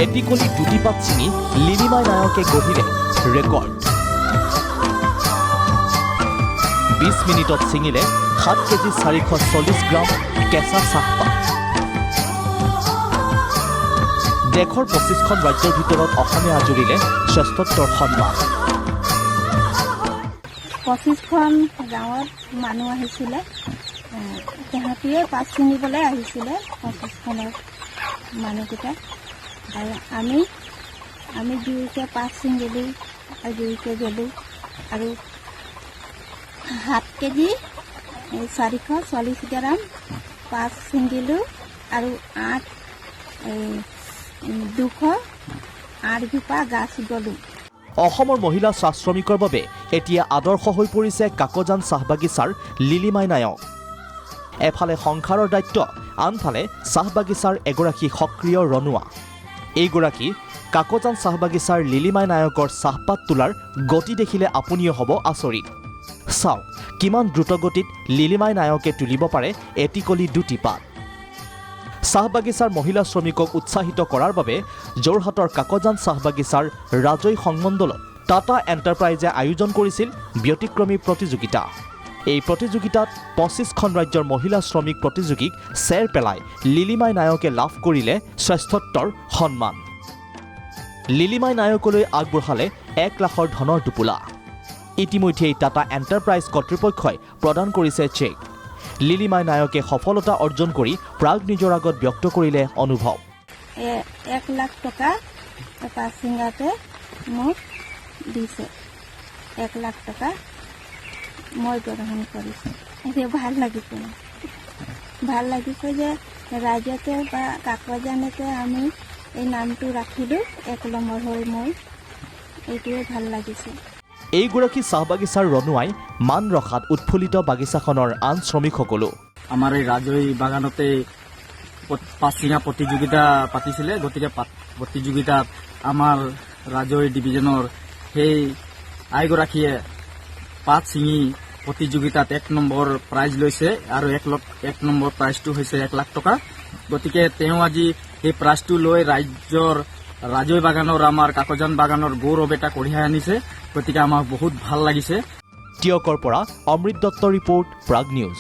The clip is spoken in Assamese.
এটিকলি দুটিপাত ছিঙি লিলিমাই নায়কে গঢ়িলে ৰেকৰ্ড। 20 মিনিটত ছিঙিলে 7 কেজি 440 গ্ৰাম কেঁচা চাহপাত। দেশৰ 25খন ৰাজ্যৰ ভিতৰত অসমে আজুৰিলে শ্ৰেষ্ঠত্বৰ সন্মান। 25খন গাঁৱত মানুহ আহিছিলে, তাহাঁতিয়ে পাত ছিঙিবলৈ আহিছিলে 25খনৰ মানুহকেইটা। আৰু আমি দুয়োকে পাত ছিঙিলোঁ আৰু দুয়োকে গ'লোঁ আৰু 7 কেজি 440 গ্ৰাম পাত ছিঙিলোঁ আৰু 208 জোপা গাছ গলোঁ। অসমৰ মহিলা চাহ শ্ৰমিকৰ বাবে এতিয়া আদৰ্শ হৈ পৰিছে কাকজান চাহ বাগিচাৰ লিলিমাই নায়ক। এফালে সংসাৰৰ দায়িত্ব, আনফালে চাহ বাগিচাৰ এগৰাকী সক্ৰিয় ৰণুৱা। এইগৰাকী কাকজান চাহ বাগিচাৰ লিলিমাই নায়কৰ চাহপাত তোলাৰ গতি দেখিলে আপুনিও হ'ব আচৰিত। চাওক কিমান দ্ৰুতগতিত লিলিমাই নায়কে তুলিব পাৰে এটিকলি দুটিপাত। চাহ বাগিচাৰ মহিলা শ্ৰমিকক উৎসাহিত কৰাৰ বাবে যোৰহাটৰ কাকজান চাহ বাগিচাৰ ৰাজৈ সংমণ্ডলত টাটা এণ্টাৰপ্ৰাইজে আয়োজন কৰিছিল ব্যতিক্ৰমী প্ৰতিযোগিতা। এই প্ৰতিযোগিতাত 25খন ৰাজ্যৰ মহিলা শ্ৰমিক প্ৰতিযোগীক চেৰ পেলাই লিলিমাই নায়কে লাভ কৰিলে শ্ৰেষ্ঠত্বৰ সন্মান। লিলিমাই নায়কলৈ আগবঢ়ালে 1 লাখৰ ধনৰ টোপোলা। ইতিমধ্যেই টাটা এণ্টাৰপ্ৰাইজ কৰ্তৃপক্ষই প্ৰদান কৰিছে চেক। লিলিমাই নায়কে সফলতা অৰ্জন কৰি প্ৰাগ নিজৰ আগত ব্যক্ত কৰিলে অনুভৱ। 1 লাখ টকা পাত ছিঙাতে মোক দিছে। 1 লাখ টকা মই গ্ৰহণ কৰিছোঁ। এতিয়া ভাল লাগিছে যে ৰাজ্যতে বা কাকজানতে আমি এই নামটো ৰাখিলোঁ, 1 নম্বৰ হৈ মই, এইটোৱে ভাল লাগিছে। এইগৰাকী চাহ বাগিচাৰ ৰণুৱাই মান ৰখাত উৎফুল্লিত বাগিচাখনৰ আন শ্ৰমিকসকলো। আমাৰ এই ৰাজৈ বাগানতে পাত ছিঙা প্ৰতিযোগিতা পাতিছিলে, গতিকে প্ৰতিযোগিতাত আমাৰ ৰাজৈ ডিভিজনৰ সেই আইগৰাকীয়ে পাত ছিঙি প্ৰতিযোগিতাত 1 নম্বৰ প্ৰাইজ লৈছে আৰু 1 নম্বৰ প্ৰাইজটো হৈছে 1 লাখ টকা। গতিকে তেওঁ আজি সেই প্ৰাইজটো লৈ ৰাজ্যৰ ৰাজৈ বাগানৰ আমাৰ কাকজান বাগানৰ গৌৰৱ এটা কঢ়িয়াই আনিছে। গতিকে আমাক বহুত ভাল লাগিছে। টিয়কৰ পৰা অমৃত দত্ত ৰিপৰ্ট, প্ৰাগ নিউজ।